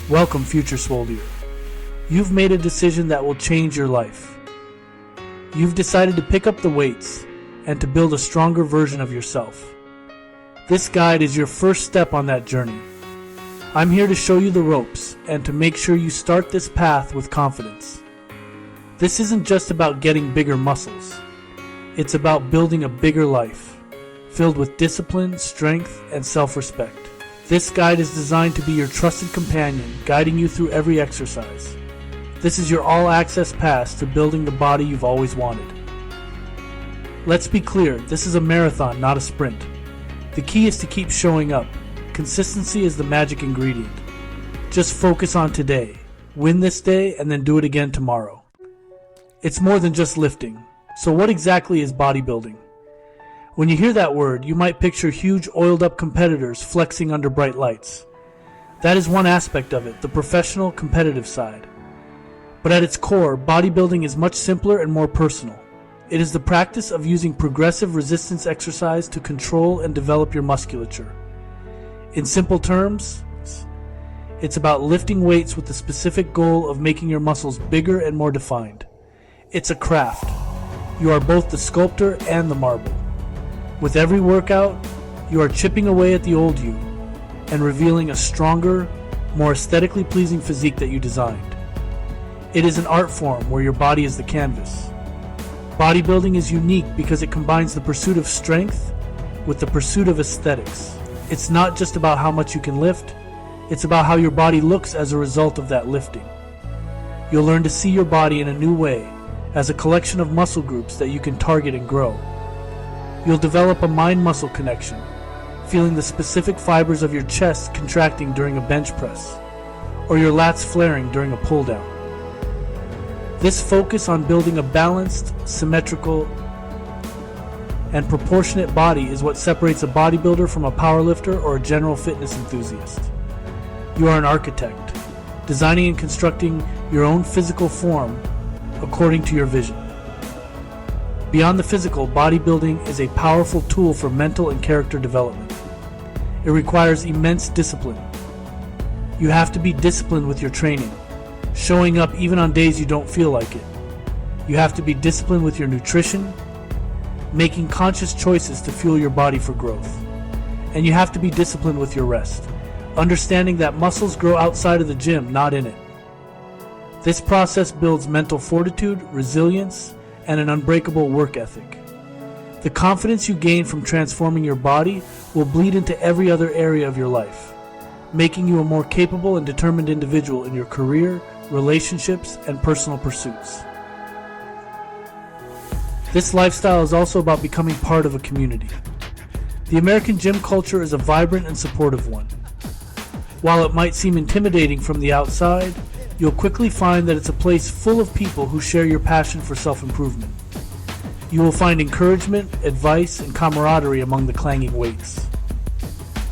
Welcome, future Swoldier. You've made a decision that will change your life. You've decided to pick up the weights and to build a stronger version of yourself. This guide is your first step on that journey. I'm here to show you the ropes and to make sure you start this path with confidence. This isn't just about getting bigger muscles. It's about building a bigger life, filled with discipline, strength, and self-respect. This guide is designed to be your trusted companion, guiding you through every exercise. This is your all-access pass to building the body you've always wanted. Let's be clear, this is a marathon, not a sprint. The key is to keep showing up. Consistency is the magic ingredient. Just focus on today. Win this day and then do it again tomorrow. It's more than just lifting. So what exactly is bodybuilding? When you hear that word, you might picture huge oiled-up competitors flexing under bright lights. That is one aspect of it, the professional, competitive side. But at its core, bodybuilding is much simpler and more personal. It is the practice of using progressive resistance exercise to control and develop your musculature. In simple terms, it's about lifting weights with the specific goal of making your muscles bigger and more defined. It's a craft. You are both the sculptor and the marble. With every workout, you are chipping away at the old you and revealing a stronger, more aesthetically pleasing physique that you designed. It is an art form where your body is the canvas. Bodybuilding is unique because it combines the pursuit of strength with the pursuit of aesthetics. It's not just about how much you can lift, it's about how your body looks as a result of that lifting. You'll learn to see your body in a new way, as a collection of muscle groups that you can target and grow. You'll develop a mind-muscle connection, feeling the specific fibers of your chest contracting during a bench press, or your lats flaring during a pull-down. This focus on building a balanced, symmetrical, and proportionate body is what separates a bodybuilder from a powerlifter or a general fitness enthusiast. You are an architect, designing and constructing your own physical form according to your vision. Beyond the physical, bodybuilding is a powerful tool for mental and character development. It requires immense discipline. You have to be disciplined with your training, showing up even on days you don't feel like it. You have to be disciplined with your nutrition, making conscious choices to fuel your body for growth. And you have to be disciplined with your rest, understanding that muscles grow outside of the gym, not in it. This process builds mental fortitude, resilience, and an unbreakable work ethic. The confidence you gain from transforming your body will bleed into every other area of your life, making you a more capable and determined individual in your career, relationships, and personal pursuits. This lifestyle is also about becoming part of a community. The American gym culture is a vibrant and supportive one. While it might seem intimidating from the outside, you'll quickly find that it's a place full of people who share your passion for self-improvement. You will find encouragement, advice, and camaraderie among the clanging weights.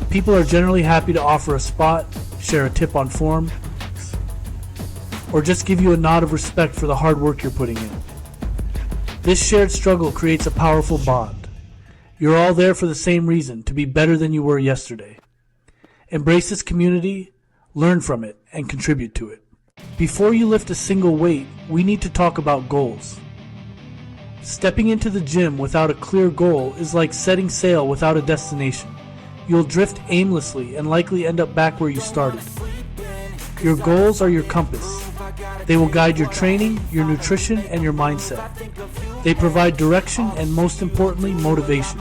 People are generally happy to offer a spot, share a tip on form, or just give you a nod of respect for the hard work you're putting in. This shared struggle creates a powerful bond. You're all there for the same reason, to be better than you were yesterday. Embrace this community, learn from it, and contribute to it. Before you lift a single weight, we need to talk about goals. Stepping into the gym without a clear goal is like setting sail without a destination. You'll drift aimlessly and likely end up back where you started. Your goals are your compass. They will guide your training, your nutrition, and your mindset. They provide direction and, most importantly, motivation.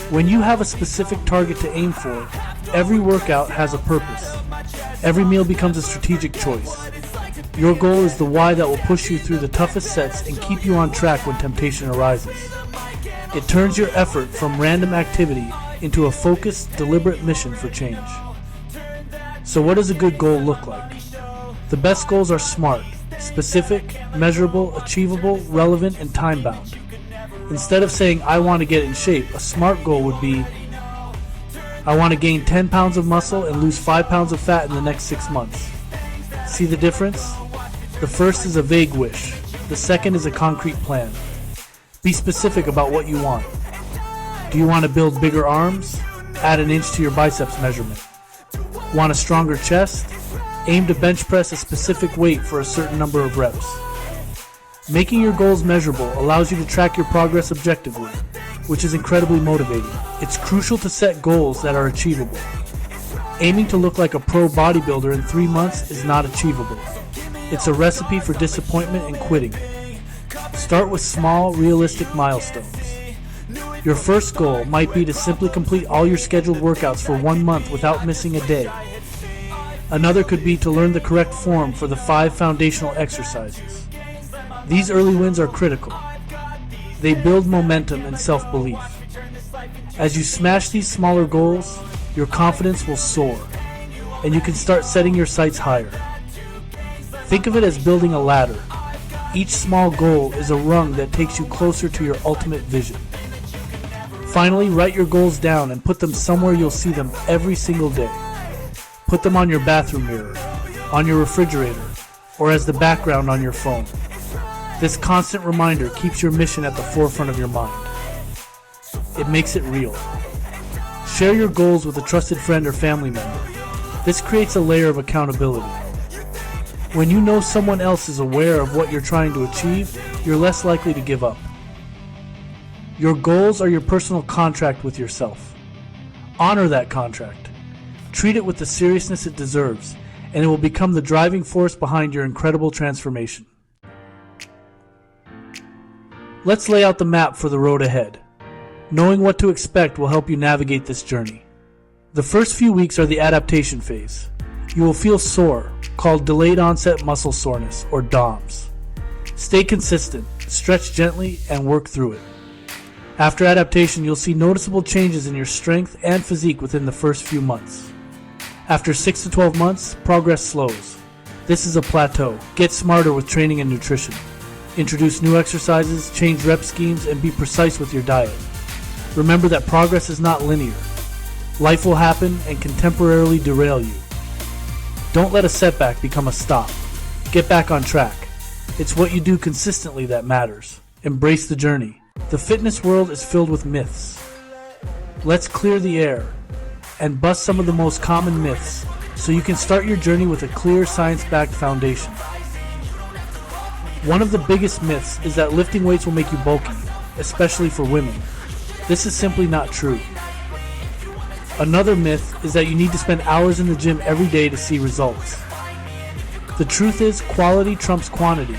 When you have a specific target to aim for, every workout has a purpose. Every meal becomes a strategic choice. Your goal is the why that will push you through the toughest sets and keep you on track when temptation arises. It turns your effort from random activity into a focused, deliberate mission for change. So what does a good goal look like? The best goals are smart, specific, measurable, achievable, relevant, and time-bound. Instead of saying, I want to get in shape, a smart goal would be, I want to gain 10 pounds of muscle and lose 5 pounds of fat in the next 6 months. See the difference? The first is a vague wish. The second is a concrete plan. Be specific about what you want. Do you want to build bigger arms? Add an inch to your biceps measurement. Want a stronger chest? Aim to bench press a specific weight for a certain number of reps. Making your goals measurable allows you to track your progress objectively, which is incredibly motivating. It's crucial to set goals that are achievable. Aiming to look like a pro bodybuilder in 3 months is not achievable. It's a recipe for disappointment and quitting. Start with small, realistic milestones. Your first goal might be to simply complete all your scheduled workouts for 1 month without missing a day. Another could be to learn the correct form for the 5 foundational exercises. These early wins are critical. They build momentum and self-belief. As you smash these smaller goals, your confidence will soar, and you can start setting your sights higher. Think of it as building a ladder. Each small goal is a rung that takes you closer to your ultimate vision. Finally, write your goals down and put them somewhere you'll see them every single day. Put them on your bathroom mirror, on your refrigerator, or as the background on your phone. This constant reminder keeps your mission at the forefront of your mind. It makes it real. Share your goals with a trusted friend or family member. This creates a layer of accountability. When you know someone else is aware of what you're trying to achieve, you're less likely to give up. Your goals are your personal contract with yourself. Honor that contract. Treat it with the seriousness it deserves, and it will become the driving force behind your incredible transformation. Let's lay out the map for the road ahead. Knowing what to expect will help you navigate this journey. The first few weeks are the adaptation phase. You will feel sore, called delayed onset muscle soreness, or DOMS. Stay consistent, stretch gently, and work through it. After adaptation, you'll see noticeable changes in your strength and physique within the first few months. After 6 to 12 months, progress slows. This is a plateau. Get smarter with training and nutrition. Introduce new exercises, change rep schemes, and be precise with your diet. Remember that progress is not linear. Life will happen and can temporarily derail you. Don't let a setback become a stop. Get back on track. It's what you do consistently that matters. Embrace the journey. The fitness world is filled with myths. Let's clear the air and bust some of the most common myths so you can start your journey with a clear science-backed foundation. One of the biggest myths is that lifting weights will make you bulky, especially for women. This is simply not true. Another myth is that you need to spend hours in the gym every day to see results. The truth is, quality trumps quantity.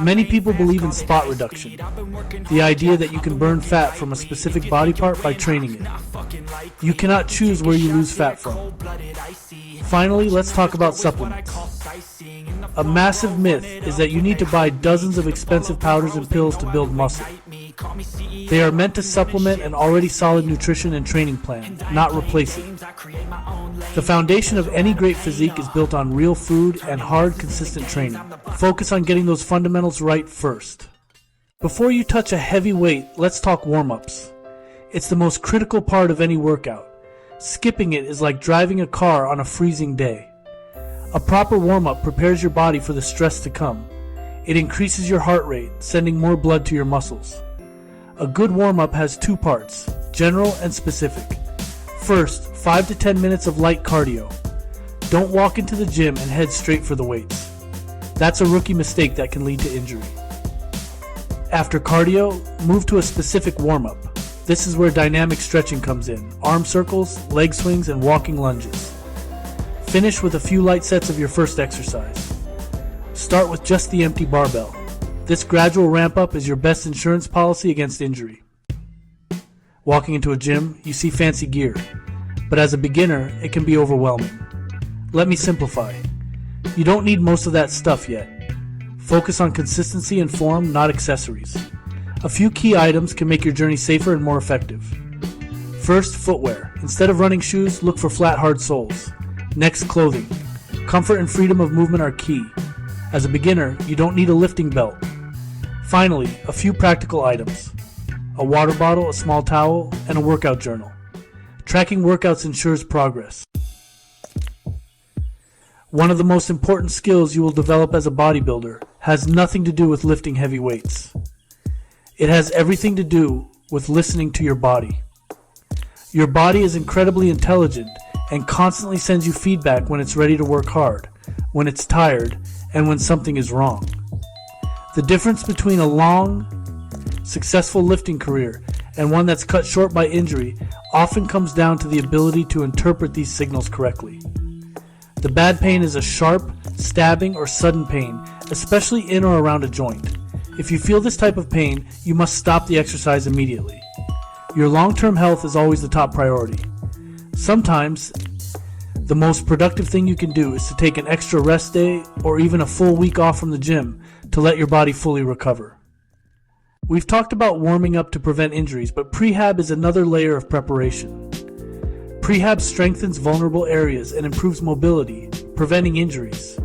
Many people believe in spot reduction, the idea that you can burn fat from a specific body part by training it. You cannot choose where you lose fat from. Finally, let's talk about supplements. A massive myth is that you need to buy dozens of expensive powders and pills to build muscle. They are meant to supplement an already solid nutrition and training plan, not replace it. The foundation of any great physique is built on real food and hard, consistent training. Focus on getting those fundamentals right first. Before you touch a heavy weight, let's talk warm-ups. It's the most critical part of any workout. Skipping it is like driving a car on a freezing day. A proper warm-up prepares your body for the stress to come. It increases your heart rate, sending more blood to your muscles. A good warm-up has 2 parts, general and specific. First, 5 to 10 minutes of light cardio. Don't walk into the gym and head straight for the weights. That's a rookie mistake that can lead to injury. After cardio, move to a specific warm-up. This is where dynamic stretching comes in, arm circles, leg swings, and walking lunges. Finish with a few light sets of your first exercise. Start with just the empty barbell. This gradual ramp-up is your best insurance policy against injury. Walking into a gym, you see fancy gear, but as a beginner, it can be overwhelming. Let me simplify. You don't need most of that stuff yet. Focus on consistency and form, not accessories. A few key items can make your journey safer and more effective. First, footwear. Instead of running shoes, look for flat, hard soles. Next, clothing. Comfort and freedom of movement are key. As a beginner, you don't need a lifting belt. Finally, a few practical items. A water bottle, a small towel, and a workout journal. Tracking workouts ensures progress. One of the most important skills you will develop as a bodybuilder has nothing to do with lifting heavy weights. It has everything to do with listening to your body. Your body is incredibly intelligent and constantly sends you feedback when it's ready to work hard, when it's tired, and when something is wrong. The difference between a long, successful lifting career and one that's cut short by injury often comes down to the ability to interpret these signals correctly. The bad pain is a sharp, stabbing, or sudden pain, especially in or around a joint. If you feel this type of pain, you must stop the exercise immediately. Your long-term health is always the top priority. Sometimes, the most productive thing you can do is to take an extra rest day or even a full week off from the gym to let your body fully recover. We've talked about warming up to prevent injuries, but prehab is another layer of preparation. Prehab strengthens vulnerable areas and improves mobility, preventing injuries.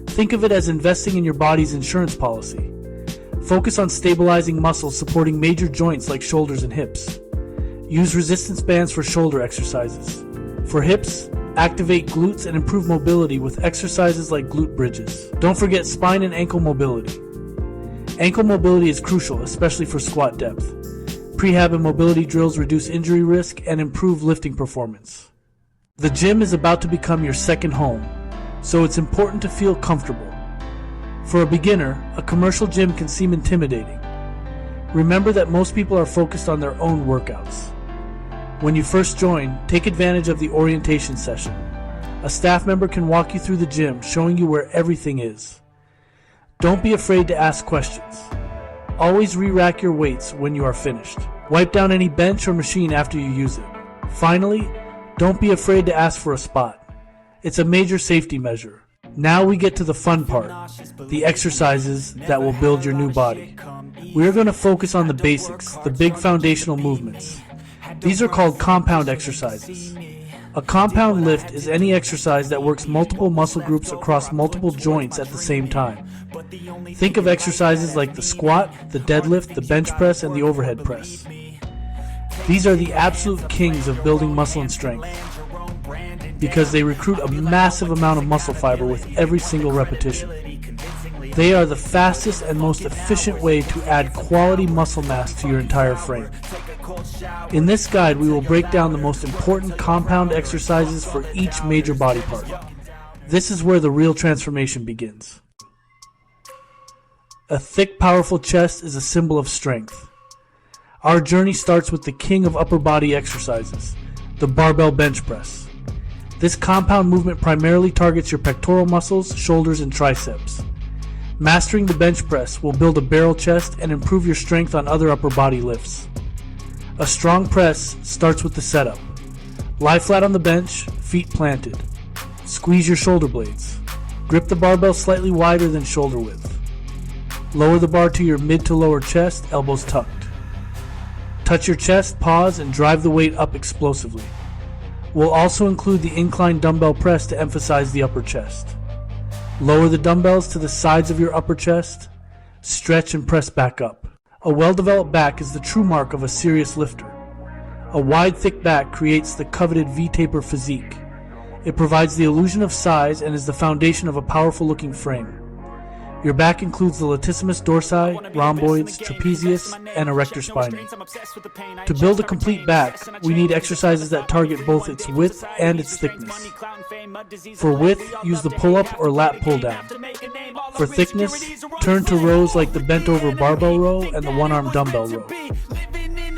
Think of it as investing in your body's insurance policy. Focus on stabilizing muscles supporting major joints like shoulders and hips. Use resistance bands for shoulder exercises. For hips, activate glutes and improve mobility with exercises like glute bridges. Don't forget spine and ankle mobility. Ankle mobility is crucial, especially for squat depth. Prehab and mobility drills reduce injury risk and improve lifting performance. The gym is about to become your second home, so it's important to feel comfortable. For a beginner, a commercial gym can seem intimidating. Remember that most people are focused on their own workouts. When you first join, take advantage of the orientation session. A staff member can walk you through the gym, showing you where everything is. Don't be afraid to ask questions. Always re-rack your weights when you are finished. Wipe down any bench or machine after you use it. Finally, don't be afraid to ask for a spot. It's a major safety measure. Now we get to the fun part, the exercises that will build your new body. We are going to focus on the basics, the big foundational movements. These are called compound exercises. A compound lift is any exercise that works multiple muscle groups across multiple joints at the same time. Think of exercises like the squat, the deadlift, the bench press, and the overhead press. These are the absolute kings of building muscle and strength because they recruit a massive amount of muscle fiber with every single repetition. They are the fastest and most efficient way to add quality muscle mass to your entire frame. In this guide, we will break down the most important compound exercises for each major body part. This is where the real transformation begins. A thick, powerful chest is a symbol of strength. Our journey starts with the king of upper body exercises, the barbell bench press. This compound movement primarily targets your pectoral muscles, shoulders, and triceps. Mastering the bench press will build a barrel chest and improve your strength on other upper body lifts. A strong press starts with the setup. Lie flat on the bench, feet planted. Squeeze your shoulder blades. Grip the barbell slightly wider than shoulder width. Lower the bar to your mid to lower chest, elbows tucked. Touch your chest, pause, and drive the weight up explosively. We'll also include the incline dumbbell press to emphasize the upper chest. Lower the dumbbells to the sides of your upper chest. Stretch and press back up. A well-developed back is the true mark of a serious lifter. A wide, thick back creates the coveted V-taper physique. It provides the illusion of size and is the foundation of a powerful-looking frame. Your back includes the latissimus dorsi, rhomboids, trapezius, and erector spinae. To build a complete back, we need exercises that target both its width and its thickness. For width, use the pull-up or lat pull-down. For thickness, turn to rows like the bent-over barbell row and the one-arm dumbbell row.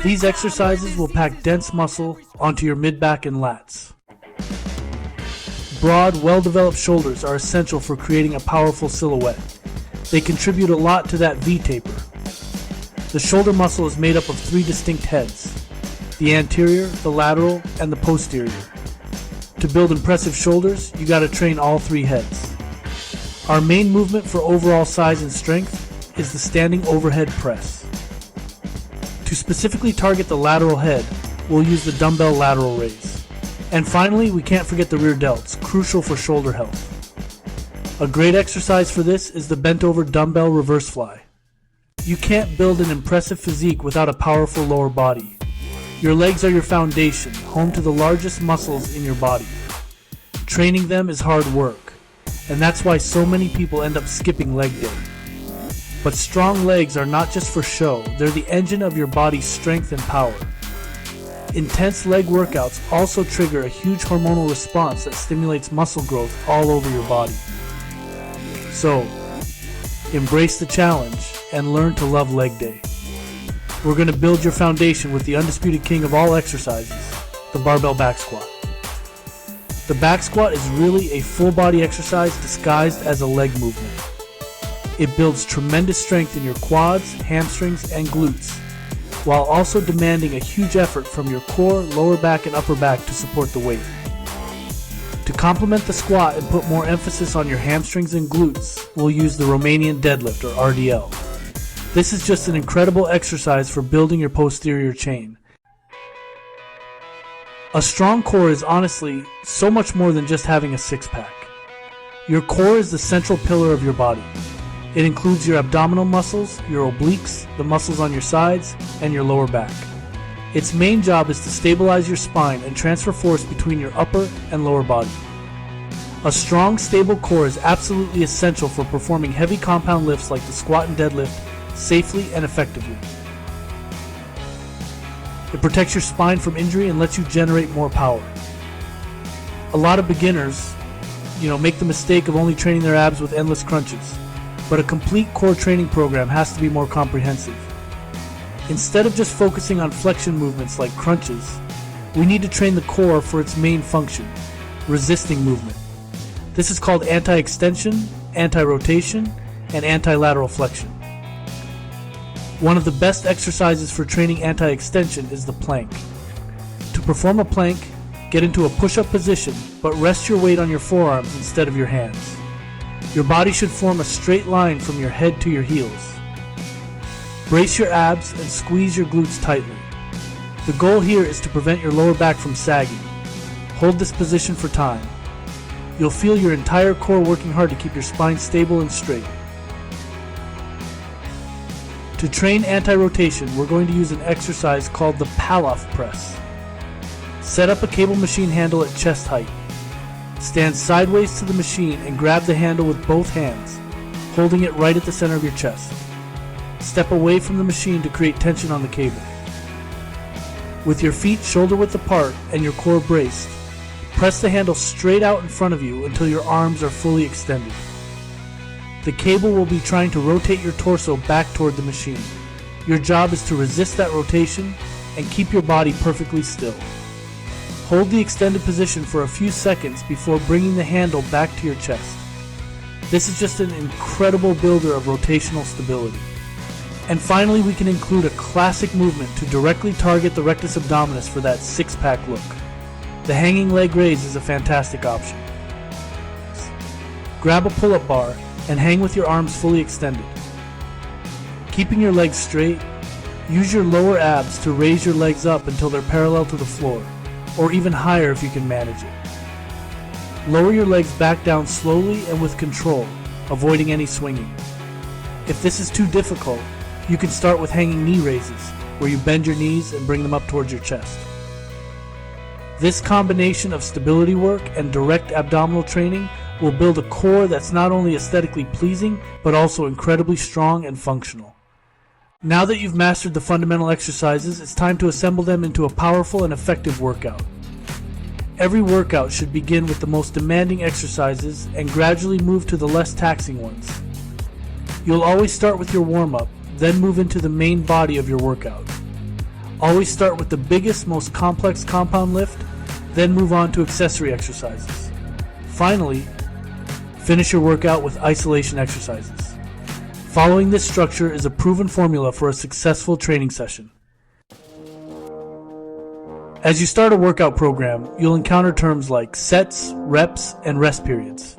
These exercises will pack dense muscle onto your mid-back and lats. Broad, well-developed shoulders are essential for creating a powerful silhouette. They contribute a lot to that V-taper. The shoulder muscle is made up of 3 distinct heads: the anterior, the lateral, and the posterior. To build impressive shoulders, you gotta train all 3 heads. Our main movement for overall size and strength is the standing overhead press. To specifically target the lateral head, we'll use the dumbbell lateral raise. And finally, we can't forget the rear delts, crucial for shoulder health. A great exercise for this is the bent over dumbbell reverse fly. You can't build an impressive physique without a powerful lower body. Your legs are your foundation, home to the largest muscles in your body. Training them is hard work, and that's why so many people end up skipping leg day. But strong legs are not just for show, they're the engine of your body's strength and power. Intense leg workouts also trigger a huge hormonal response that stimulates muscle growth all over your body. So, embrace the challenge and learn to love leg day. We're going to build your foundation with the undisputed king of all exercises, the barbell back squat. The back squat is really a full body exercise disguised as a leg movement. It builds tremendous strength in your quads, hamstrings, and glutes, while also demanding a huge effort from your core, lower back, and upper back to support the weight. To complement the squat and put more emphasis on your hamstrings and glutes, we'll use the Romanian deadlift, or RDL. This is just an incredible exercise for building your posterior chain. A strong core is honestly so much more than just having a six-pack. Your core is the central pillar of your body. It includes your abdominal muscles, your obliques, the muscles on your sides, and your lower back. Its main job is to stabilize your spine and transfer force between your upper and lower body. A strong, stable core is absolutely essential for performing heavy compound lifts like the squat and deadlift safely and effectively. It protects your spine from injury and lets you generate more power. A lot of beginners, make the mistake of only training their abs with endless crunches, but a complete core training program has to be more comprehensive. Instead of just focusing on flexion movements like crunches, we need to train the core for its main function, resisting movement. This is called anti-extension, anti-rotation, and anti-lateral flexion. One of the best exercises for training anti-extension is the plank. To perform a plank, get into a push-up position, but rest your weight on your forearms instead of your hands. Your body should form a straight line from your head to your heels. Brace your abs and squeeze your glutes tightly. The goal here is to prevent your lower back from sagging. Hold this position for time. You'll feel your entire core working hard to keep your spine stable and straight. To train anti-rotation, we're going to use an exercise called the Palloff press. Set up a cable machine handle at chest height. Stand sideways to the machine and grab the handle with both hands, holding it right at the center of your chest. Step away from the machine to create tension on the cable. With your feet shoulder-width apart and your core braced, press the handle straight out in front of you until your arms are fully extended. The cable will be trying to rotate your torso back toward the machine. Your job is to resist that rotation and keep your body perfectly still. Hold the extended position for a few seconds before bringing the handle back to your chest. This is just an incredible builder of rotational stability. And finally, we can include a classic movement to directly target the rectus abdominis for that six-pack look. The hanging leg raise is a fantastic option. Grab a pull-up bar and hang with your arms fully extended. Keeping your legs straight, use your lower abs to raise your legs up until they're parallel to the floor, or even higher if you can manage it. Lower your legs back down slowly and with control, avoiding any swinging. If this is too difficult, you can start with hanging knee raises, where you bend your knees and bring them up towards your chest. This combination of stability work and direct abdominal training will build a core that's not only aesthetically pleasing, but also incredibly strong and functional. Now that you've mastered the fundamental exercises, it's time to assemble them into a powerful and effective workout. Every workout should begin with the most demanding exercises and gradually move to the less taxing ones. You'll always start with your warm-up, then move into the main body of your workout. Always start with the biggest, most complex compound lift, then move on to accessory exercises. Finally, finish your workout with isolation exercises. Following this structure is a proven formula for a successful training session. As you start a workout program, you'll encounter terms like sets, reps, and rest periods.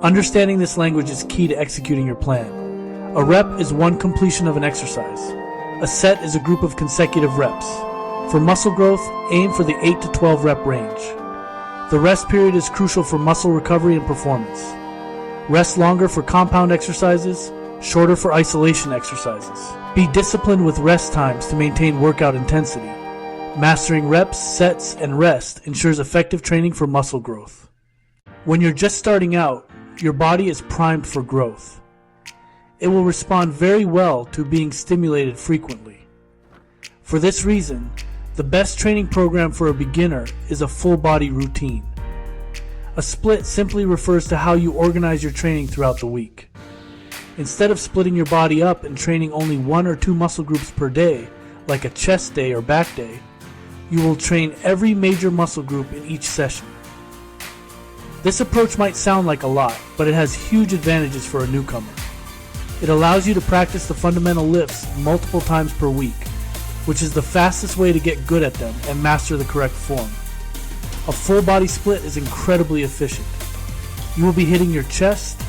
Understanding this language is key to executing your plan. A rep is one completion of an exercise. A set is a group of consecutive reps. For muscle growth, aim for the 8 to 12 rep range. The rest period is crucial for muscle recovery and performance. Rest longer for compound exercises, shorter for isolation exercises. Be disciplined with rest times to maintain workout intensity. Mastering reps, sets, and rest ensures effective training for muscle growth. When you're just starting out, your body is primed for growth. It will respond very well to being stimulated frequently. For this reason, The best training program for a beginner is a full body routine. A split simply refers to how you organize your training throughout the week. Instead of splitting your body up and training only 1 or 2 muscle groups per day, like a chest day or back day, you will train every major muscle group in each session. This approach might sound like a lot, but it has huge advantages for a newcomer. It allows you to practice the fundamental lifts multiple times per week, which is the fastest way to get good at them and master the correct form. A full body split is incredibly efficient. You will be hitting your chest,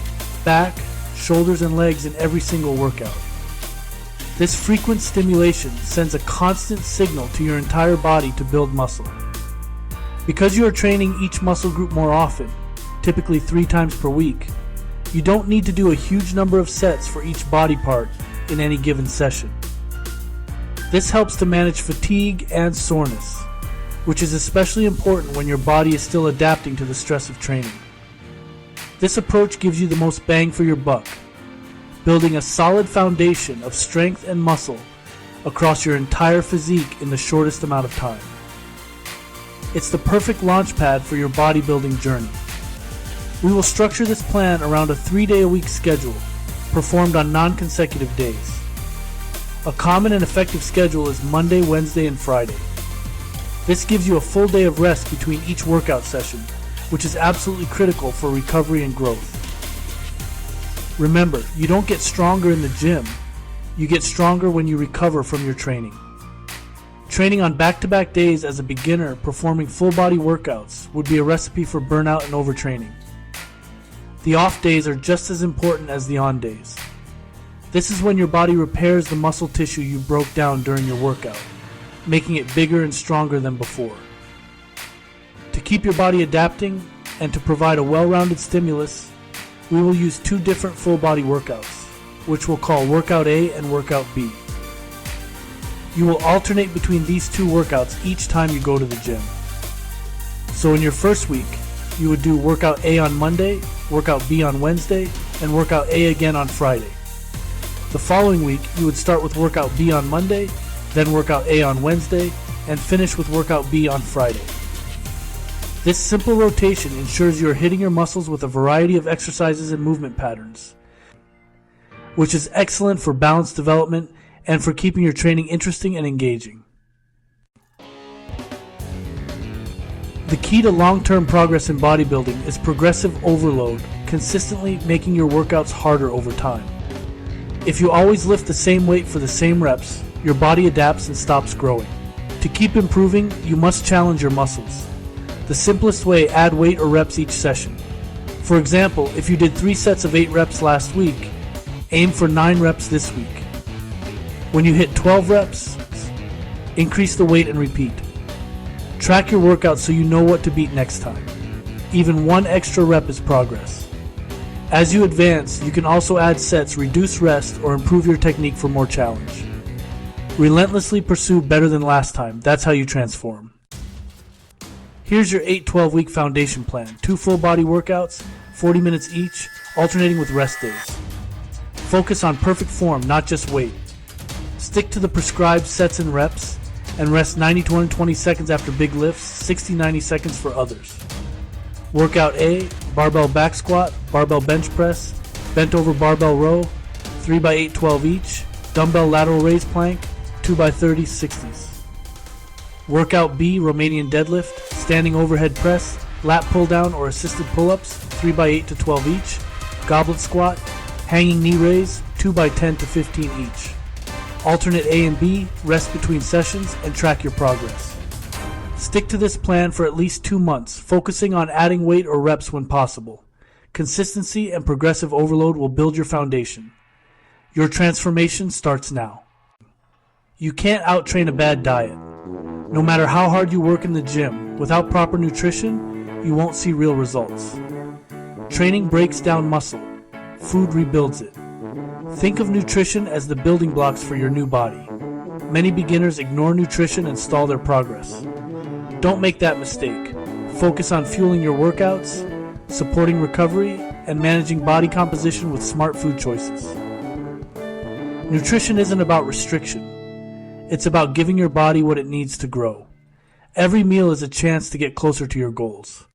back, shoulders, and legs in every single workout. This frequent stimulation sends a constant signal to your entire body to build muscle. Because you are training each muscle group more often, typically 3 times per week, you don't need to do a huge number of sets for each body part in any given session. This helps to manage fatigue and soreness, which is especially important when your body is still adapting to the stress of training. This approach gives you the most bang for your buck, building a solid foundation of strength and muscle across your entire physique in the shortest amount of time. It's the perfect launch pad for your bodybuilding journey. We will structure this plan around a 3-day-a-week schedule, performed on non-consecutive days. A common and effective schedule is Monday, Wednesday, and Friday. This gives you a full day of rest between each workout session, which is absolutely critical for recovery and growth. Remember, you don't get stronger in the gym, you get stronger when you recover from your training. Training on back-to-back days as a beginner performing full-body workouts would be a recipe for burnout and overtraining. The off days are just as important as the on days. This is when your body repairs the muscle tissue you broke down during your workout, making it bigger and stronger than before. To keep your body adapting and to provide a well-rounded stimulus, we will use 2 different full-body workouts, which we'll call Workout A and Workout B. You will alternate between these 2 workouts each time you go to the gym. So in your first week, you would do Workout A on Monday, Workout B on Wednesday, and Workout A again on Friday. The following week, you would start with Workout B on Monday, then Workout A on Wednesday, and finish with Workout B on Friday. This simple rotation ensures you are hitting your muscles with a variety of exercises and movement patterns, which is excellent for balance development and for keeping your training interesting and engaging. The key to long-term progress in bodybuilding is progressive overload, consistently making your workouts harder over time. If you always lift the same weight for the same reps, your body adapts and stops growing. To keep improving, you must challenge your muscles. The simplest way, add weight or reps each session. For example, if you did 3 sets of 8 reps last week, aim for 9 reps this week. When you hit 12 reps, increase the weight and repeat. Track your workout so you know what to beat next time. Even 1 extra rep is progress. As you advance, you can also add sets, reduce rest, or improve your technique for more challenge. Relentlessly pursue better than last time. That's how you transform. Here's your 8-12 week foundation plan. 2 full body workouts, 40 minutes each, alternating with rest days. Focus on perfect form, not just weight. Stick to the prescribed sets and reps, and rest 90 to 120 seconds after big lifts, 60-90 seconds for others. Workout A, barbell back squat, barbell bench press, bent over barbell row, 3x8-12 each, dumbbell lateral raise plank, 2x30 60s. Workout B, Romanian deadlift, standing overhead press, lat pull down or assisted pull-ups, 3x8 to 12 each, goblet squat, hanging knee raise, 2x10 to 15 each. Alternate A and B, rest between sessions, and track your progress. Stick to this plan for at least 2 months, focusing on adding weight or reps when possible. Consistency and progressive overload will build your foundation. Your transformation starts now. You can't out-train a bad diet. No matter how hard you work in the gym, without proper nutrition, you won't see real results. Training breaks down muscle. Food rebuilds it. Think of nutrition as the building blocks for your new body. Many beginners ignore nutrition and stall their progress. Don't make that mistake. Focus on fueling your workouts, supporting recovery, and managing body composition with smart food choices. Nutrition isn't about restriction. It's about giving your body what it needs to grow. Every meal is a chance to get closer to your goals.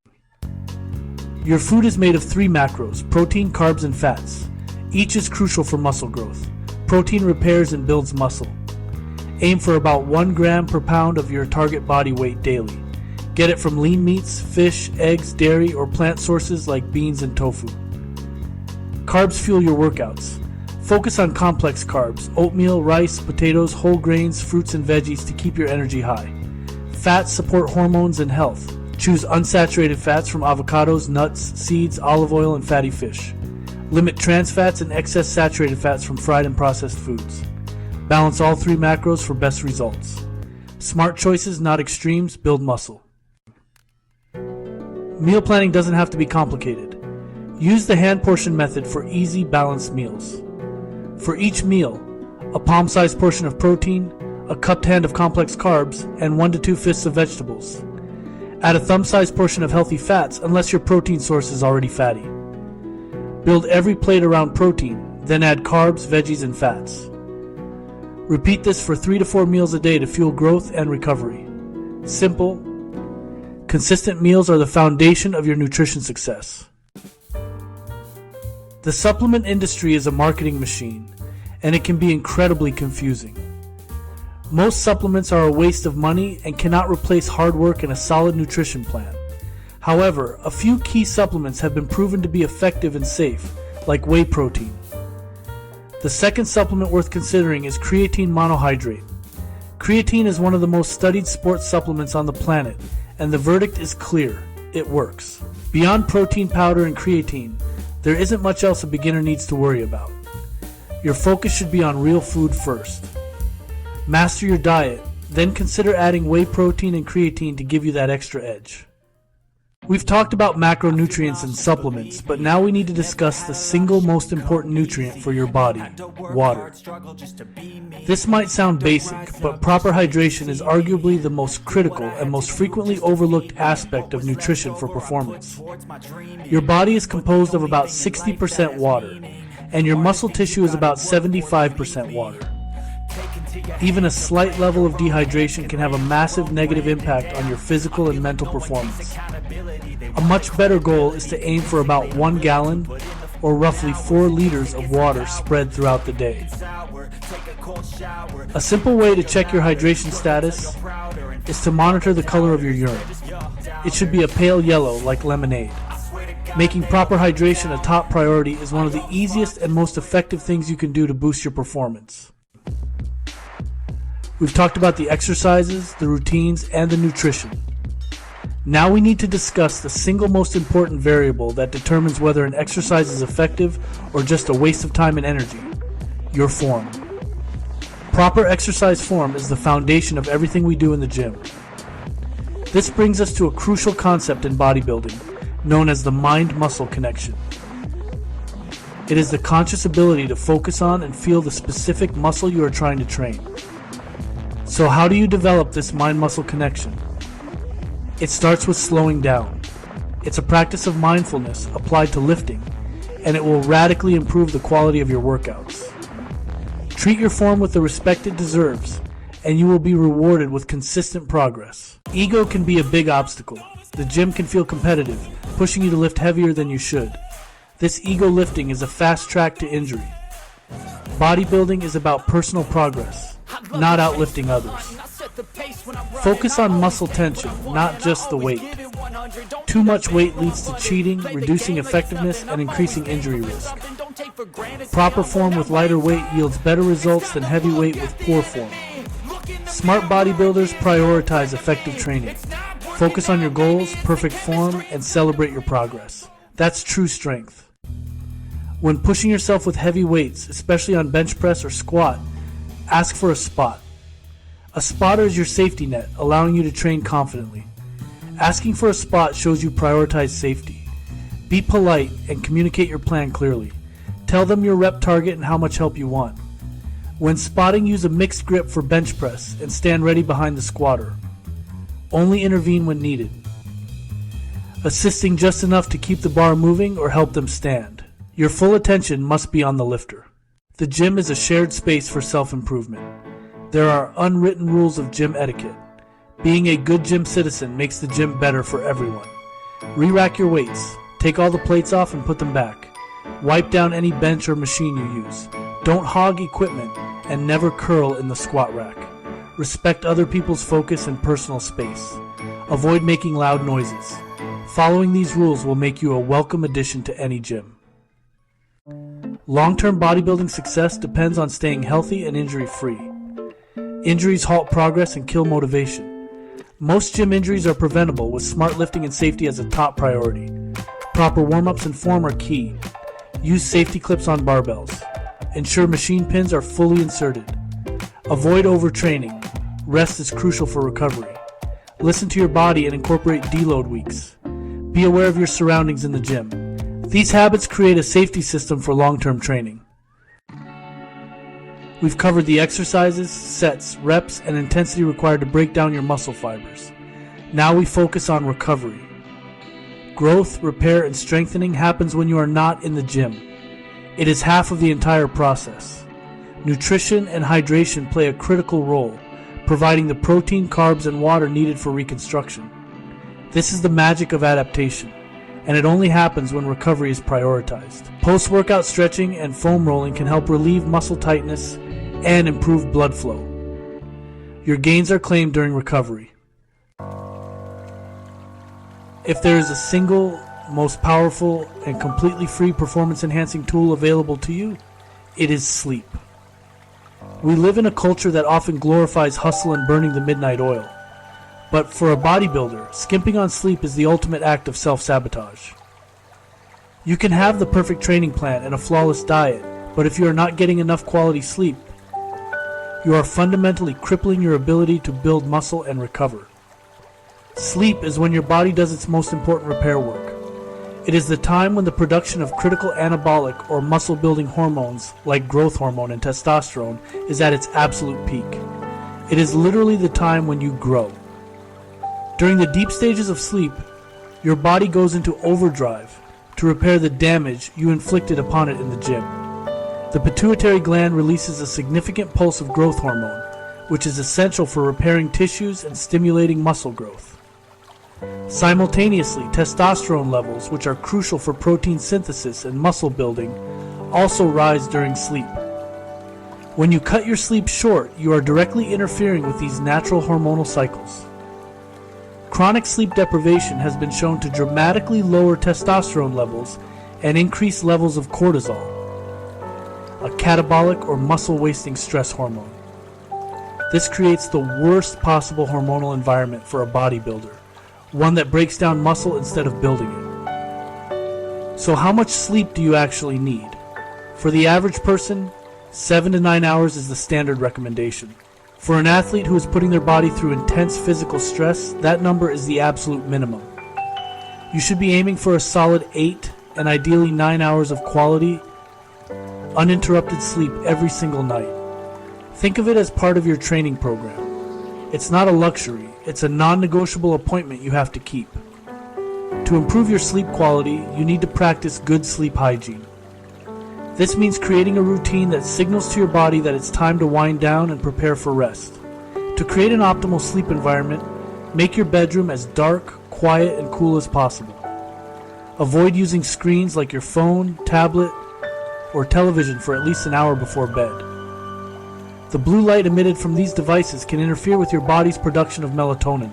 Your food is made of 3 macros: protein, carbs, and fats. Each is crucial for muscle growth. Protein repairs and builds muscle. Aim for about 1 gram per pound of your target body weight daily. Get it from lean meats, fish, eggs, dairy, or plant sources like beans and tofu. Carbs fuel your workouts. Focus on complex carbs: oatmeal, rice, potatoes, whole grains, fruits, and veggies to keep your energy high. Fats support hormones and health. Choose unsaturated fats from avocados, nuts, seeds, olive oil, and fatty fish. Limit trans fats and excess saturated fats from fried and processed foods. Balance all 3 macros for best results. Smart choices, not extremes, build muscle. Meal planning doesn't have to be complicated. Use the hand portion method for easy, balanced meals. For each meal, a palm-sized portion of protein, a cupped hand of complex carbs, and 1 to 2 fists of vegetables. Add a thumb-sized portion of healthy fats unless your protein source is already fatty. Build every plate around protein, then add carbs, veggies, and fats. Repeat this for 3 to 4 meals a day to fuel growth and recovery. Simple, consistent meals are the foundation of your nutrition success. The supplement industry is a marketing machine, and it can be incredibly confusing. Most supplements are a waste of money and cannot replace hard work and a solid nutrition plan. However, a few key supplements have been proven to be effective and safe, like whey protein. The second supplement worth considering is creatine monohydrate. Creatine is one of the most studied sports supplements on the planet, and the verdict is clear: it works. Beyond protein powder and creatine, there isn't much else a beginner needs to worry about. Your focus should be on real food first. Master your diet, then consider adding whey protein and creatine to give you that extra edge. We've talked about macronutrients and supplements, but now we need to discuss the single most important nutrient for your body: water. This might sound basic, but proper hydration is arguably the most critical and most frequently overlooked aspect of nutrition for performance. Your body is composed of about 60% water, and your muscle tissue is about 75% water. Even a slight level of dehydration can have a massive negative impact on your physical and mental performance. A much better goal is to aim for about 1 gallon, or roughly 4 liters of water spread throughout the day. A simple way to check your hydration status is to monitor the color of your urine. It should be a pale yellow, like lemonade. Making proper hydration a top priority is one of the easiest and most effective things you can do to boost your performance. We've talked about the exercises, the routines, and the nutrition. Now we need to discuss the single most important variable that determines whether an exercise is effective or just a waste of time and energy: your form. Proper exercise form is the foundation of everything we do in the gym. This brings us to a crucial concept in bodybuilding, known as the mind-muscle connection. It is the conscious ability to focus on and feel the specific muscle you are trying to train. So how do you develop this mind-muscle connection? It starts with slowing down. It's a practice of mindfulness applied to lifting, and it will radically improve the quality of your workouts. Treat your form with the respect it deserves, and you will be rewarded with consistent progress. Ego can be a big obstacle. The gym can feel competitive, pushing you to lift heavier than you should. This ego lifting is a fast track to injury. Bodybuilding is about personal progress, not outlifting others. Focus on muscle tension, not just the weight. Too much weight leads to cheating, reducing effectiveness, and increasing injury risk. Proper form with lighter weight yields better results than heavy weight with poor form. Smart bodybuilders prioritize effective training. Focus on your goals, perfect form, and celebrate your progress. That's true strength. When pushing yourself with heavy weights, especially on bench press or squat, ask for a spot. A spotter is your safety net, allowing you to train confidently. Asking for a spot shows you prioritize safety. Be polite and communicate your plan clearly. Tell them your rep target and how much help you want. When spotting, use a mixed grip for bench press and stand ready behind the squatter. Only intervene when needed, assisting just enough to keep the bar moving or help them stand. Your full attention must be on the lifter. The gym is a shared space for self-improvement. There are unwritten rules of gym etiquette. Being a good gym citizen makes the gym better for everyone. Re-rack your weights. Take all the plates off and put them back. Wipe down any bench or machine you use. Don't hog equipment and never curl in the squat rack. Respect other people's focus and personal space. Avoid making loud noises. Following these rules will make you a welcome addition to any gym. Long-term bodybuilding success depends on staying healthy and injury-free. Injuries halt progress and kill motivation. Most gym injuries are preventable with smart lifting and safety as a top priority. Proper warm-ups and form are key. Use safety clips on barbells. Ensure machine pins are fully inserted. Avoid overtraining. Rest is crucial for recovery. Listen to your body and incorporate deload weeks. Be aware of your surroundings in the gym. These habits create a safety system for long-term training. We've covered the exercises, sets, reps, and intensity required to break down your muscle fibers. Now we focus on recovery. Growth, repair, and strengthening happens when you are not in the gym. It is half of the entire process. Nutrition and hydration play a critical role, providing the protein, carbs, and water needed for reconstruction. This is the magic of adaptation, and it only happens when recovery is prioritized. Post-workout stretching and foam rolling can help relieve muscle tightness and improve blood flow. Your gains are claimed during recovery. If there is a single, most powerful, and completely free performance-enhancing tool available to you, it is sleep. We live in a culture that often glorifies hustle and burning the midnight oil. But for a bodybuilder, skimping on sleep is the ultimate act of self-sabotage. You can have the perfect training plan and a flawless diet, but if you are not getting enough quality sleep, you are fundamentally crippling your ability to build muscle and recover. Sleep is when your body does its most important repair work. It is the time when the production of critical anabolic or muscle-building hormones like growth hormone and testosterone is at its absolute peak. It is literally the time when you grow. During the deep stages of sleep, your body goes into overdrive to repair the damage you inflicted upon it in the gym. The pituitary gland releases a significant pulse of growth hormone, which is essential for repairing tissues and stimulating muscle growth. Simultaneously, testosterone levels, which are crucial for protein synthesis and muscle building, also rise during sleep. When you cut your sleep short, you are directly interfering with these natural hormonal cycles. Chronic sleep deprivation has been shown to dramatically lower testosterone levels and increase levels of cortisol, a catabolic or muscle-wasting stress hormone. This creates the worst possible hormonal environment for a bodybuilder, one that breaks down muscle instead of building it. So how much sleep do you actually need? For the average person, 7 to 9 hours is the standard recommendation. For an athlete who is putting their body through intense physical stress, that number is the absolute minimum. You should be aiming for a solid 8 and ideally 9 hours of quality, uninterrupted sleep every single night. Think of it as part of your training program. It's not a luxury, it's a non-negotiable appointment you have to keep. To improve your sleep quality, you need to practice good sleep hygiene. This means creating a routine that signals to your body that it's time to wind down and prepare for rest. To create an optimal sleep environment, make your bedroom as dark, quiet, and cool as possible. Avoid using screens like your phone, tablet, or television for at least an hour before bed. The blue light emitted from these devices can interfere with your body's production of melatonin,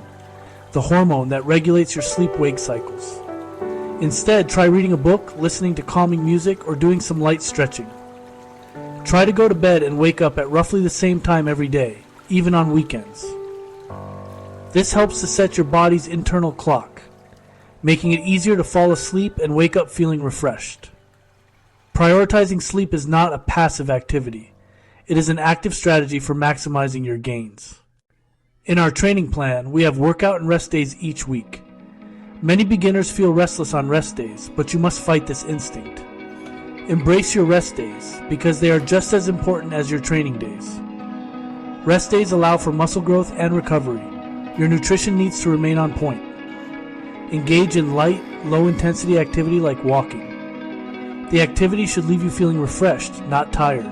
the hormone that regulates your sleep-wake cycles. Instead, try reading a book, listening to calming music, or doing some light stretching. Try to go to bed and wake up at roughly the same time every day, even on weekends. This helps to set your body's internal clock, making it easier to fall asleep and wake up feeling refreshed. Prioritizing sleep is not a passive activity. It is an active strategy for maximizing your gains. In our training plan, we have workout and rest days each week. Many beginners feel restless on rest days, but you must fight this instinct. Embrace your rest days, because they are just as important as your training days. Rest days allow for muscle growth and recovery. Your nutrition needs to remain on point. Engage in light, low-intensity activity like walking. The activity should leave you feeling refreshed, not tired.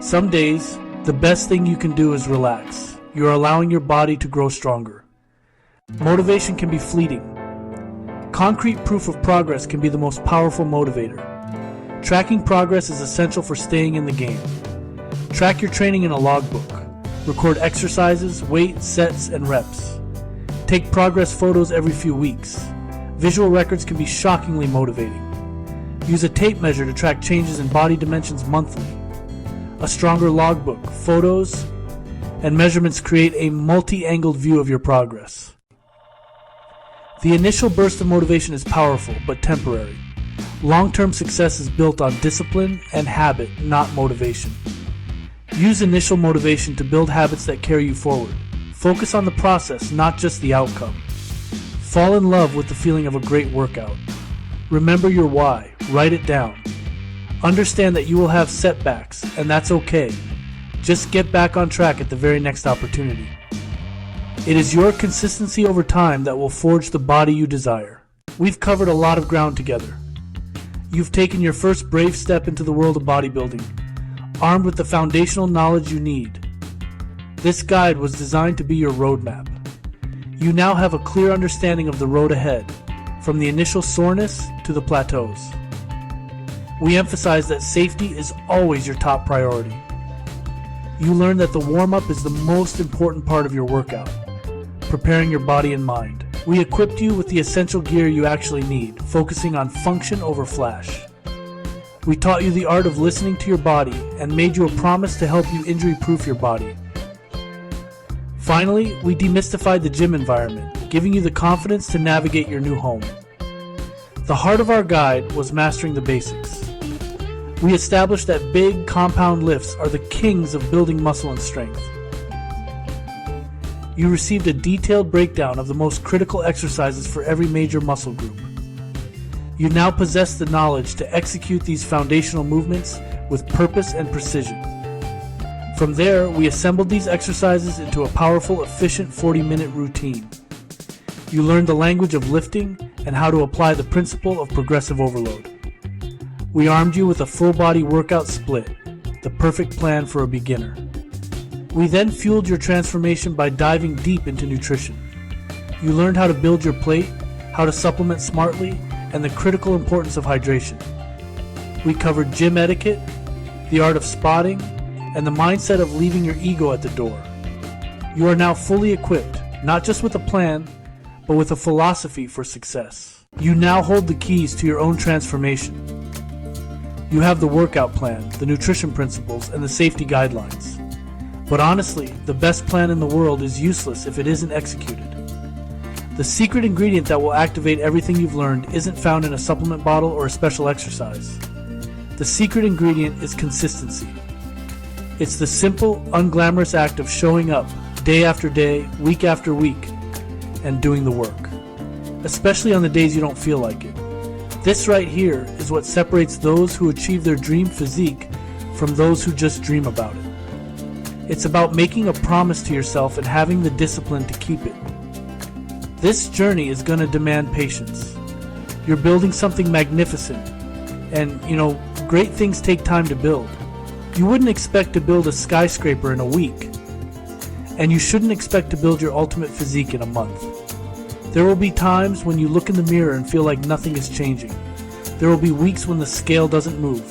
Some days, The best thing you can do is relax. You're allowing your body to grow stronger. Motivation can be fleeting. Concrete proof of progress can be the most powerful motivator. Tracking progress is essential for staying in the game. Track your training in a logbook. Record exercises, weight, sets, and reps. Take progress photos every few weeks. Visual records can be shockingly motivating. Use a tape measure to track changes in body dimensions monthly. A stronger logbook, photos, and measurements create a multi-angled view of your progress. The initial burst of motivation is powerful, but temporary. Long-term success is built on discipline and habit, not motivation. Use initial motivation to build habits that carry you forward. Focus on the process, not just the outcome. Fall in love with the feeling of a great workout. Remember your why. Write it down. Understand that you will have setbacks, and that's okay. Just get back on track at the very next opportunity. It is your consistency over time that will forge the body you desire. We've covered a lot of ground together. You've taken your first brave step into the world of bodybuilding, armed with the foundational knowledge you need. This guide was designed to be your roadmap. You now have a clear understanding of the road ahead, from the initial soreness to the plateaus. We emphasize that safety is always your top priority. You learn that the warm-up is the most important part of your workout, preparing your body and mind. We equipped you with the essential gear you actually need, focusing on function over flash. We taught you the art of listening to your body and made you a promise to help you injury-proof your body. Finally, we demystified the gym environment, giving you the confidence to navigate your new home. The heart of our guide was mastering the basics. We established that big, compound lifts are the kings of building muscle and strength. You received a detailed breakdown of the most critical exercises for every major muscle group. You now possess the knowledge to execute these foundational movements with purpose and precision. From there, we assembled these exercises into a powerful, efficient 40-minute routine. You learned the language of lifting and how to apply the principle of progressive overload. We armed you with a full-body workout split, the perfect plan for a beginner. We then fueled your transformation by diving deep into nutrition. You learned how to build your plate, how to supplement smartly, and the critical importance of hydration. We covered gym etiquette, the art of spotting, and the mindset of leaving your ego at the door. You are now fully equipped, not just with a plan, but with a philosophy for success. You now hold the keys to your own transformation. You have the workout plan, the nutrition principles, and the safety guidelines. But honestly, the best plan in the world is useless if it isn't executed. The secret ingredient that will activate everything you've learned isn't found in a supplement bottle or a special exercise. The secret ingredient is consistency. It's the simple, unglamorous act of showing up day after day, week after week, and doing the work, especially on the days you don't feel like it. This right here is what separates those who achieve their dream physique from those who just dream about it. It's about making a promise to yourself and having the discipline to keep it. This journey is going to demand patience. You're building something magnificent, and great things take time to build. You wouldn't expect to build a skyscraper in a week, and you shouldn't expect to build your ultimate physique in a month. There will be times when you look in the mirror and feel like nothing is changing. There will be weeks when the scale doesn't move.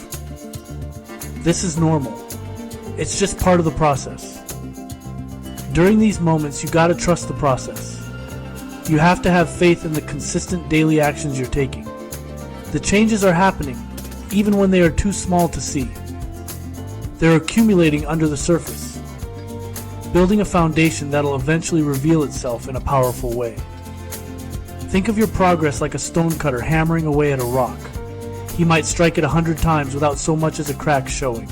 This is normal. It's just part of the process. During these moments, you gotta trust the process. You have to have faith in the consistent daily actions you're taking. The changes are happening, even when they are too small to see. They're accumulating under the surface, building a foundation that'll eventually reveal itself in a powerful way. Think of your progress like a stonecutter hammering away at a rock. He might strike it 100 times without so much as a crack showing.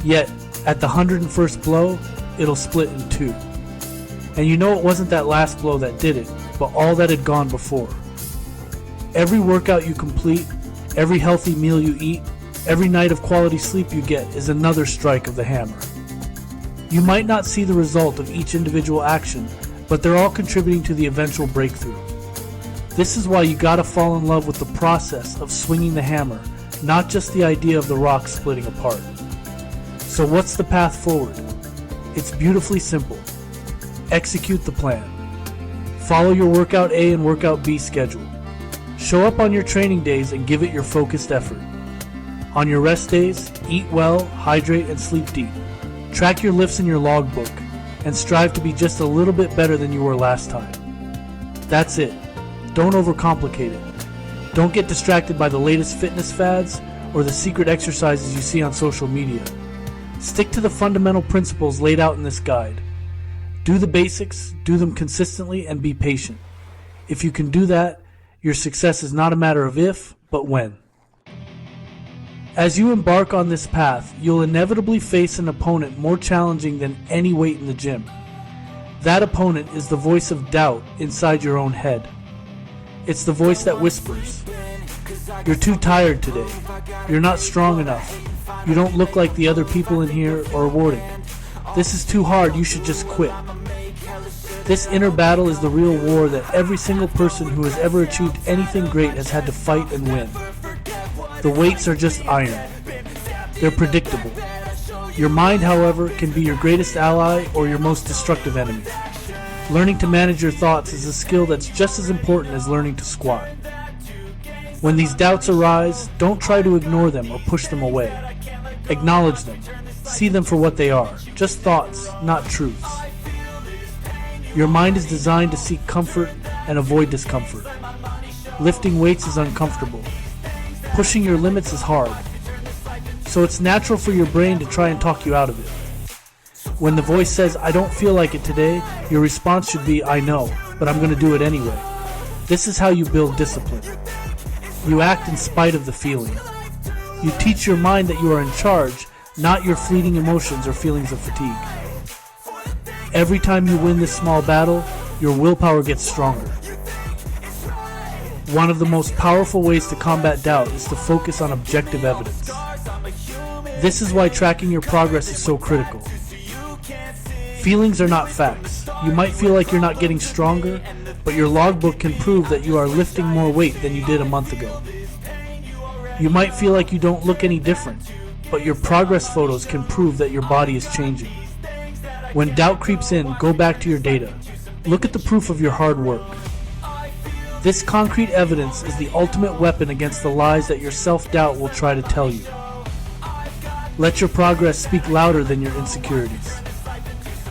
Yet, at the 101st blow, it'll split in two. And you know it wasn't that last blow that did it, but all that had gone before. Every workout you complete, every healthy meal you eat, every night of quality sleep you get is another strike of the hammer. You might not see the result of each individual action, but they're all contributing to the eventual breakthrough. This is why you gotta fall in love with the process of swinging the hammer, not just the idea of the rock splitting apart. So what's the path forward? It's beautifully simple. Execute the plan. Follow your workout A and workout B schedule. Show up on your training days and give it your focused effort. On your rest days, eat well, hydrate, and sleep deep. Track your lifts in your logbook and strive to be just a little bit better than you were last time. That's it. Don't overcomplicate it. Don't get distracted by the latest fitness fads or the secret exercises you see on social media. Stick to the fundamental principles laid out in this guide. Do the basics, do them consistently, and be patient. If you can do that, your success is not a matter of if, but when. As you embark on this path, you'll inevitably face an opponent more challenging than any weight in the gym. That opponent is the voice of doubt inside your own head. It's the voice that whispers, "You're too tired today. You're not strong enough. You don't look like the other people in here are rewarding. This is too hard. You should just quit." This inner battle is the real war that every single person who has ever achieved anything great has had to fight and win. The weights are just iron. They're predictable. Your mind, however, can be your greatest ally or your most destructive enemy. Learning to manage your thoughts is a skill that's just as important as learning to squat. When these doubts arise, don't try to ignore them or push them away. Acknowledge them. See them for what they are, just thoughts, not truths. Your mind is designed to seek comfort and avoid discomfort. Lifting weights is uncomfortable. Pushing your limits is hard. So it's natural for your brain to try and talk you out of it. When the voice says, "I don't feel like it today," your response should be, "I know, but I'm going to do it anyway." This is how you build discipline. You act in spite of the feeling. You teach your mind that you are in charge, not your fleeting emotions or feelings of fatigue. Every time you win this small battle, your willpower gets stronger. One of the most powerful ways to combat doubt is to focus on objective evidence. This is why tracking your progress is so critical. Feelings are not facts. You might feel like you're not getting stronger, but your logbook can prove that you are lifting more weight than you did a month ago. You might feel like you don't look any different, but your progress photos can prove that your body is changing. When doubt creeps in, go back to your data. Look at the proof of your hard work. This concrete evidence is the ultimate weapon against the lies that your self-doubt will try to tell you. Let your progress speak louder than your insecurities.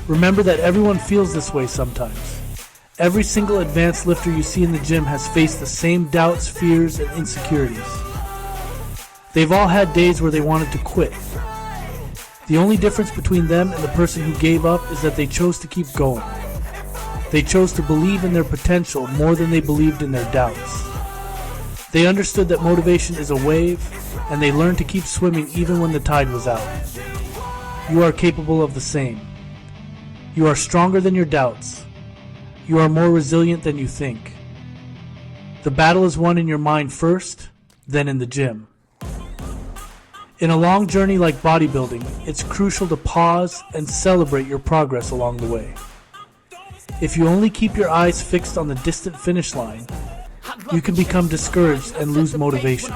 Remember that everyone feels this way sometimes. Every single advanced lifter you see in the gym has faced the same doubts, fears, and insecurities. They've all had days where they wanted to quit. The only difference between them and the person who gave up is that they chose to keep going. They chose to believe in their potential more than they believed in their doubts. They understood that motivation is a wave, and they learned to keep swimming even when the tide was out. You are capable of the same. You are stronger than your doubts. You are more resilient than you think. The battle is won in your mind first, then in the gym. In a long journey like bodybuilding, it's crucial to pause and celebrate your progress along the way. If you only keep your eyes fixed on the distant finish line, you can become discouraged and lose motivation.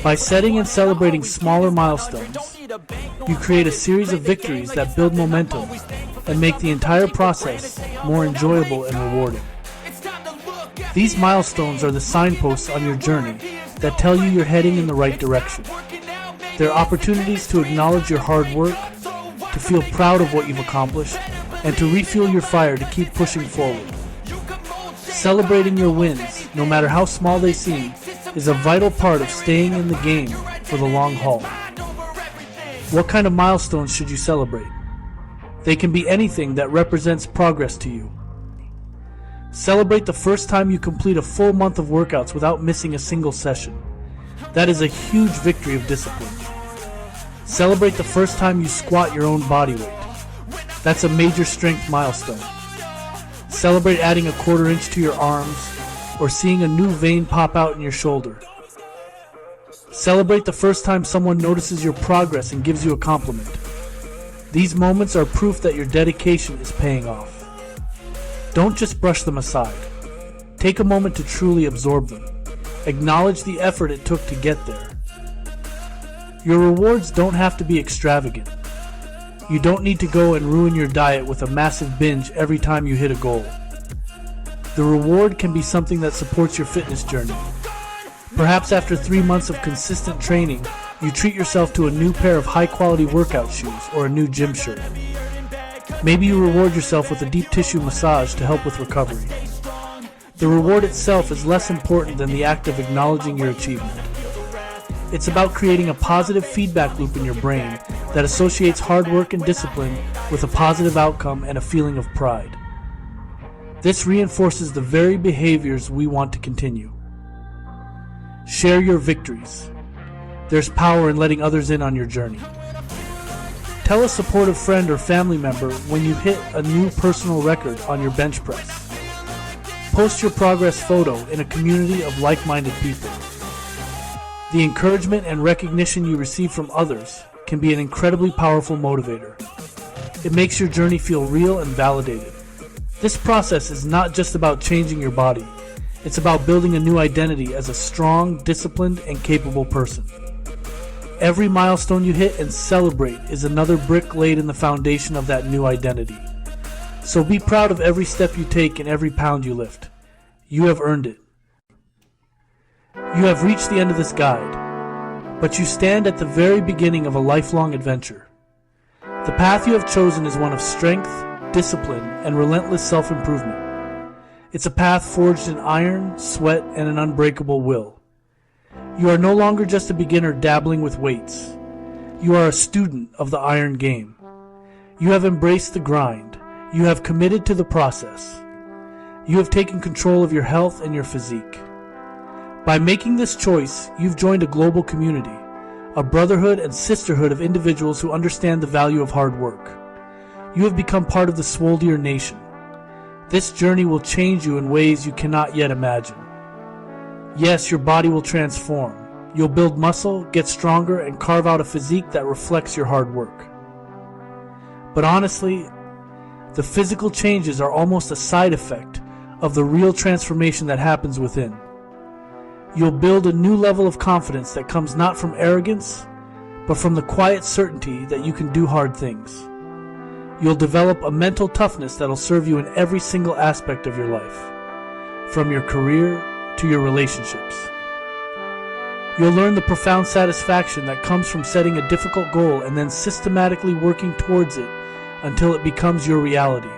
By setting and celebrating smaller milestones, you create a series of victories that build momentum and make the entire process more enjoyable and rewarding. These milestones are the signposts on your journey that tell you you're heading in the right direction. They're opportunities to acknowledge your hard work, to feel proud of what you've accomplished, and to refuel your fire to keep pushing forward. Celebrating your wins, no matter how small they seem, is a vital part of staying in the game for the long haul. What kind of milestones should you celebrate? They can be anything that represents progress to you. Celebrate the first time you complete a full month of workouts without missing a single session. That is a huge victory of discipline. Celebrate the first time you squat your own body weight. That's a major strength milestone. Celebrate adding a 1/4 inch to your arms or seeing a new vein pop out in your shoulder. Celebrate the first time someone notices your progress and gives you a compliment. These moments are proof that your dedication is paying off. Don't just brush them aside. Take a moment to truly absorb them. Acknowledge the effort it took to get there. Your rewards don't have to be extravagant. You don't need to go and ruin your diet with a massive binge every time you hit a goal. The reward can be something that supports your fitness journey. Perhaps after 3 months of consistent training, you treat yourself to a new pair of high-quality workout shoes or a new gym shirt. Maybe you reward yourself with a deep tissue massage to help with recovery. The reward itself is less important than the act of acknowledging your achievement. It's about creating a positive feedback loop in your brain that associates hard work and discipline with a positive outcome and a feeling of pride. This reinforces the very behaviors we want to continue. Share your victories. There's power in letting others in on your journey. Tell a supportive friend or family member when you hit a new personal record on your bench press. Post your progress photo in a community of like-minded people. The encouragement and recognition you receive from others can be an incredibly powerful motivator. It makes your journey feel real and validated. This process is not just about changing your body. It's about building a new identity as a strong, disciplined, and capable person. Every milestone you hit and celebrate is another brick laid in the foundation of that new identity. So be proud of every step you take and every pound you lift. You have earned it. You have reached the end of this guide, but you stand at the very beginning of a lifelong adventure. The path you have chosen is one of strength, discipline, and relentless self-improvement. It's a path forged in iron, sweat, and an unbreakable will. You are no longer just a beginner dabbling with weights. You are a student of the iron game. You have embraced the grind. You have committed to the process. You have taken control of your health and your physique. By making this choice, you've joined a global community, a brotherhood and sisterhood of individuals who understand the value of hard work. You have become part of the Swoldier Nation. This journey will change you in ways you cannot yet imagine. Yes, your body will transform. You'll build muscle, get stronger, and carve out a physique that reflects your hard work. But honestly, the physical changes are almost a side effect of the real transformation that happens within. You'll build a new level of confidence that comes not from arrogance, but from the quiet certainty that you can do hard things. You'll develop a mental toughness that'll serve you in every single aspect of your life, from your career to your relationships. You'll learn the profound satisfaction that comes from setting a difficult goal and then systematically working towards it until it becomes your reality.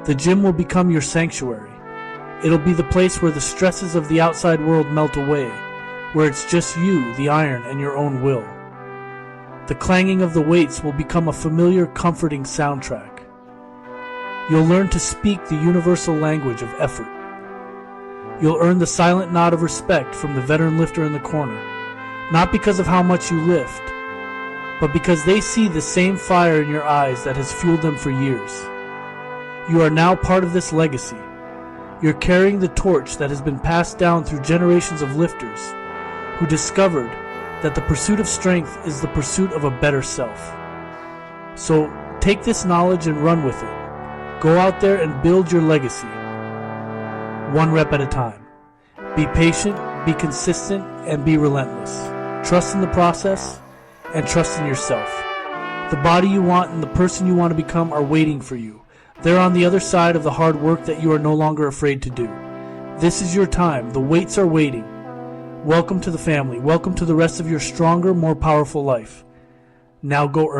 The gym will become your sanctuary. It'll be the place where the stresses of the outside world melt away, where it's just you, the iron, and your own will. The clanging of the weights will become a familiar, comforting soundtrack. You'll learn to speak the universal language of effort. You'll earn the silent nod of respect from the veteran lifter in the corner, not because of how much you lift, but because they see the same fire in your eyes that has fueled them for years. You are now part of this legacy. You're carrying the torch that has been passed down through generations of lifters who discovered that the pursuit of strength is the pursuit of a better self. So take this knowledge and run with it. Go out there and build your legacy, one rep at a time. Be patient, be consistent, and be relentless. Trust in the process and trust in yourself. The body you want and the person you want to become are waiting for you. They're on the other side of the hard work that you are no longer afraid to do. This is your time. The weights are waiting. Welcome to the family. Welcome to the rest of your stronger, more powerful life. Now go earn